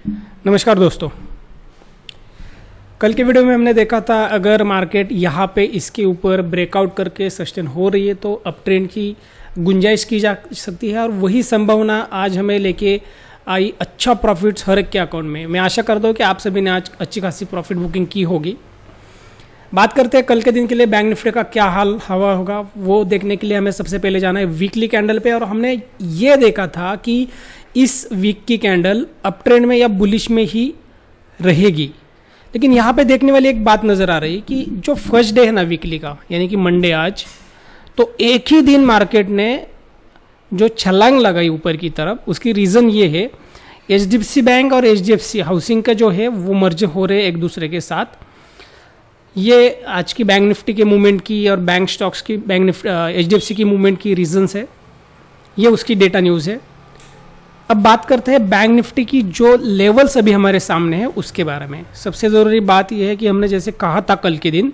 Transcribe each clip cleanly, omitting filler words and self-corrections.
नमस्कार दोस्तों। कल के वीडियो में हमने देखा था अगर मार्केट यहाँ पे इसके ऊपर ब्रेकआउट करके सस्टेन हो रही है तो अप ट्रेंड की गुंजाइश की जा सकती है और वही संभावना आज हमें लेके आई अच्छा प्रॉफिट्स हर एक के अकाउंट में। मैं आशा करता हूँ कि आप सभी ने आज अच्छी खासी प्रॉफिट बुकिंग की होगी। बात करते हैं कल के दिन के लिए बैंक निफ्टी का क्या हाल हवा होगा, वो देखने के लिए हमें सबसे पहले जाना है वीकली कैंडल पे। और हमने ये देखा था कि इस वीक की कैंडल अप ट्रेंड में या बुलिश में ही रहेगी, लेकिन यहाँ पे देखने वाली एक बात नज़र आ रही है कि जो फर्स्ट डे है ना वीकली का, यानी कि मंडे आज, तो एक ही दिन मार्केट ने जो छलांग लगाई ऊपर की तरफ, उसकी रीज़न ये है एचडीएफसी बैंक और एचडीएफसी हाउसिंग का जो है वो मर्ज हो रहे एक दूसरे के साथ। ये आज की बैंक निफ्टी के मूवमेंट की और बैंक स्टॉक्स की एचडीएफसी की मूवमेंट की रीजंस है, ये उसकी डेटा न्यूज़ है। अब बात करते हैं बैंक निफ्टी की जो लेवल्स अभी हमारे सामने है उसके बारे में। सबसे ज़रूरी बात यह है कि हमने जैसे कहा था कल के दिन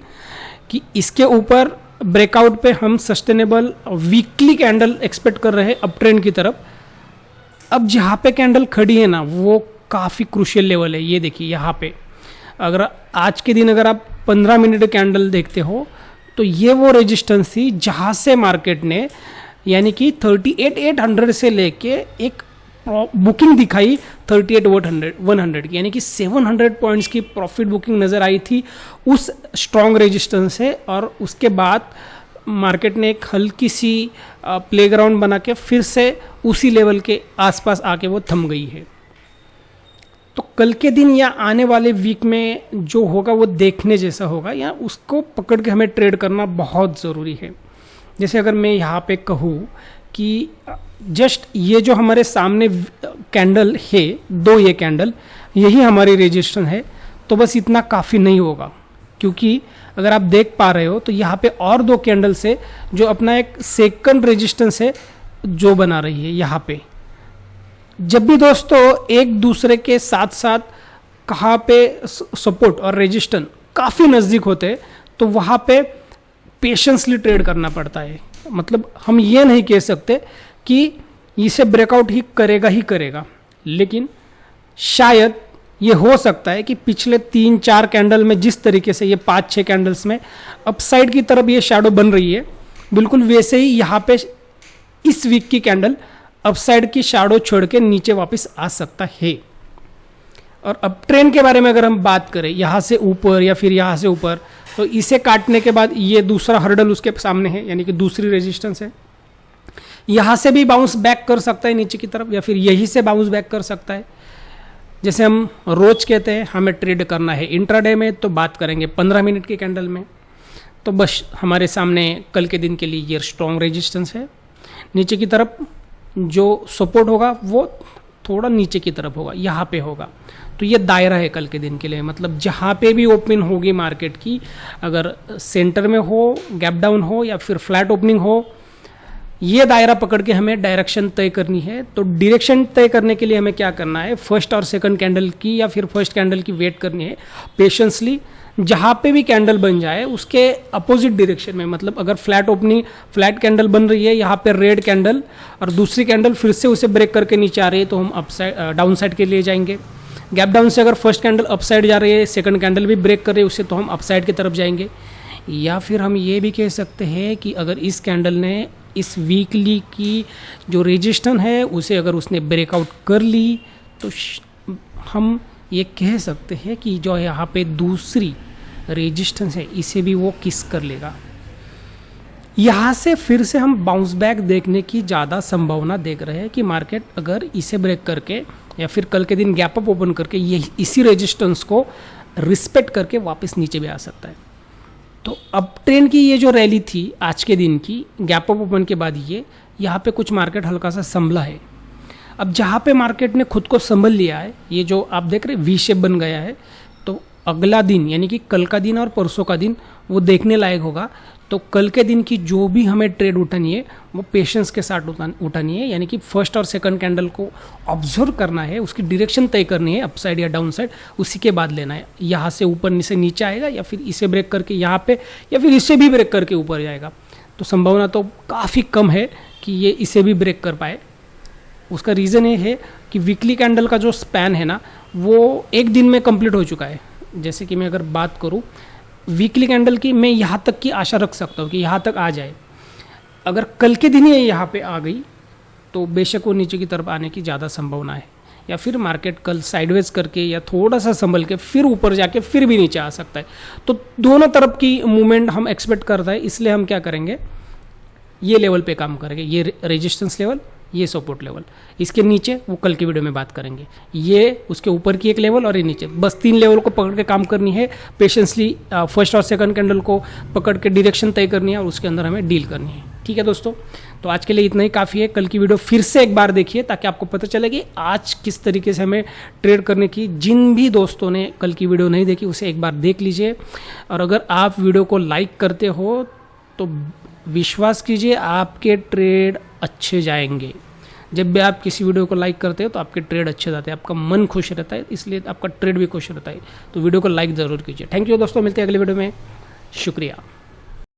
कि इसके ऊपर ब्रेकआउट पे हम सस्टेनेबल वीकली कैंडल एक्सपेक्ट कर रहे हैं अप ट्रेंड की तरफ। अब जहाँ पे कैंडल खड़ी है ना वो काफ़ी क्रूशियल लेवल है। ये देखिए यहाँ पे अगर आज के दिन अगर आप 15 मिनट कैंडल देखते हो तो ये वो रेजिस्टेंस थी जहाँ से मार्केट ने यानी कि 38,800 से लेके एक बुकिंग दिखाई 38,100 की, यानी कि 700 पॉइंट्स की प्रॉफिट बुकिंग नज़र आई थी उस स्ट्रॉन्ग रेजिस्टेंस से। और उसके बाद मार्केट ने एक हल्की सी प्लेग्राउंड बना के फिर से उसी लेवल के आसपास आके वो थम गई है। तो कल के दिन या आने वाले वीक में जो होगा वो देखने जैसा होगा, या उसको पकड़ के हमें ट्रेड करना बहुत ज़रूरी है। जैसे अगर मैं यहाँ पे कहूँ कि जस्ट ये जो हमारे सामने कैंडल है, दो ये कैंडल, यही हमारी रेजिस्टेंस है, तो बस इतना काफ़ी नहीं होगा, क्योंकि अगर आप देख पा रहे हो तो यहाँ पे और दो कैंडल से जो अपना एक सेकंड रेजिस्टेंस है जो बना रही है यहाँ पे। जब भी दोस्तों एक दूसरे के साथ साथ कहाँ पे सपोर्ट और रेजिस्टेंस काफ़ी नज़दीक होते हैं तो वहाँ पे पेशेंसली ट्रेड करना पड़ता है। मतलब हम ये नहीं कह सकते कि इसे ब्रेकआउट ही करेगा, लेकिन शायद ये हो सकता है कि पिछले 3-4 कैंडल में जिस तरीके से ये 5-6 कैंडल्स में अपसाइड की तरफ ये शैडो बन रही है, बिल्कुल वैसे ही यहाँ पे इस वीक की कैंडल अपसाइड की शैडो छोड़ के नीचे वापस आ सकता है। और अब ट्रेंड के बारे में अगर हम बात करें यहाँ से ऊपर या फिर यहाँ से ऊपर, तो इसे काटने के बाद ये दूसरा हर्डल उसके सामने है, यानी कि दूसरी रेजिस्टेंस है। यहाँ से भी बाउंस बैक कर सकता है नीचे की तरफ, या फिर यहीं से बाउंस बैक कर सकता है। जैसे हम रोज कहते हैं हमें ट्रेड करना है इंट्राडे में, तो बात करेंगे 15 मिनट की कैंडल में। तो बस हमारे सामने कल के दिन के लिए ये स्ट्रॉन्ग रेजिस्टेंस है। नीचे की तरफ जो सपोर्ट होगा वो थोड़ा नीचे की तरफ होगा, यहाँ पे होगा। तो ये दायरा है कल के दिन के लिए। मतलब जहाँ पे भी ओपनिंग होगी मार्केट की, अगर सेंटर में हो, गैप डाउन हो या फिर फ्लैट ओपनिंग हो, ये दायरा पकड़ के हमें डायरेक्शन तय करनी है। तो डायरेक्शन तय करने के लिए हमें क्या करना है, फर्स्ट और सेकंड कैंडल की या फिर फर्स्ट कैंडल की वेट करनी है पेशेंसली। जहाँ पे भी कैंडल बन जाए उसके अपोजिट डायरेक्शन में, मतलब अगर फ्लैट कैंडल बन रही है यहाँ पे रेड कैंडल, और दूसरी कैंडल फिर से उसे ब्रेक करके नीचे आ रही है, तो हम अपसाइड डाउन साइड के लिए जाएंगे। गैप डाउन से अगर फर्स्ट कैंडल अपसाइड जा रही है, सेकंड कैंडल भी ब्रेक कर रही है उससे, तो हम अपसाइड की तरफ जाएंगे। या फिर हम ये भी कह सकते हैं कि अगर इस कैंडल ने इस वीकली की जो रेजिस्टेंस है उसे अगर उसने ब्रेकआउट कर ली, तो हम ये कह सकते हैं कि जो यहाँ पे दूसरी रेजिस्टेंस है इसे भी वो किस कर लेगा। यहाँ से फिर से हम बाउंस बैक देखने की ज़्यादा संभावना देख रहे हैं कि मार्केट अगर इसे ब्रेक करके या फिर कल के दिन गैप अप ओपन करके ये इसी रेजिस्टेंस को रिस्पेक्ट करके वापस नीचे भी आ सकता है। तो अब ट्रेंड की ये जो रैली थी आज के दिन की, गैप अप ओपन के बाद ये यहाँ पे कुछ मार्केट हल्का सा संभला है। अब जहाँ पे मार्केट ने खुद को संभल लिया है, ये जो आप देख रहे वी शेप बन गया है, तो अगला दिन यानी कि कल का दिन और परसों का दिन वो देखने लायक होगा। तो कल के दिन की जो भी हमें ट्रेड उठानी है वो पेशेंस के साथ उठानी है, यानी कि फर्स्ट और सेकंड कैंडल को ऑब्जर्व करना है, उसकी डायरेक्शन तय करनी है अपसाइड या डाउन साइड, उसी के बाद लेना है। यहाँ से ऊपर से नीचे आएगा या फिर इसे ब्रेक करके यहाँ पे या फिर इसे भी ब्रेक करके ऊपर जाएगा, तो संभावना तो काफ़ी कम है कि ये इसे भी ब्रेक कर पाए। उसका रीज़न ये है कि वीकली कैंडल का जो स्पैन है ना वो एक दिन में कंप्लीट हो चुका है। जैसे कि मैं अगर बात करूँ वीकली कैंडल की, मैं यहाँ तक की आशा रख सकता हूँ कि यहाँ तक आ जाए। अगर कल के दिन ही यहाँ पे आ गई तो बेशक वो नीचे की तरफ आने की ज़्यादा संभावना है, या फिर मार्केट कल साइडवेज करके या थोड़ा सा संभल के फिर ऊपर जाके फिर भी नीचे आ सकता है। तो दोनों तरफ की मूवमेंट हम एक्सपेक्ट करते हैं, इसलिए हम क्या करेंगे, ये लेवल पे काम करेंगे, ये रेजिस्टेंस लेवल, ये सपोर्ट लेवल। इसके नीचे वो कल की वीडियो में बात करेंगे, ये उसके ऊपर की एक लेवल और ये नीचे, बस 3 लेवल को पकड़ के काम करनी है। पेशेंसली फर्स्ट और सेकंड कैंडल को पकड़ के डायरेक्शन तय करनी है और उसके अंदर हमें डील करनी है। ठीक है दोस्तों, तो आज के लिए इतना ही काफ़ी है। कल की वीडियो फिर से एक बार देखिए ताकि आपको पता चले कि आज किस तरीके से हमें ट्रेड करने की। जिन भी दोस्तों ने कल की वीडियो नहीं देखी उसे एक बार देख लीजिए, और अगर आप वीडियो को लाइक करते हो तो विश्वास कीजिए आपके ट्रेड अच्छे जाएंगे। जब भी आप किसी वीडियो को लाइक करते हो तो आपके ट्रेड अच्छे जाते हैं, आपका मन खुश रहता है, इसलिए आपका ट्रेड भी खुश रहता है। तो वीडियो को लाइक ज़रूर कीजिए। थैंक यू दोस्तों, मिलते हैं अगले वीडियो में। शुक्रिया।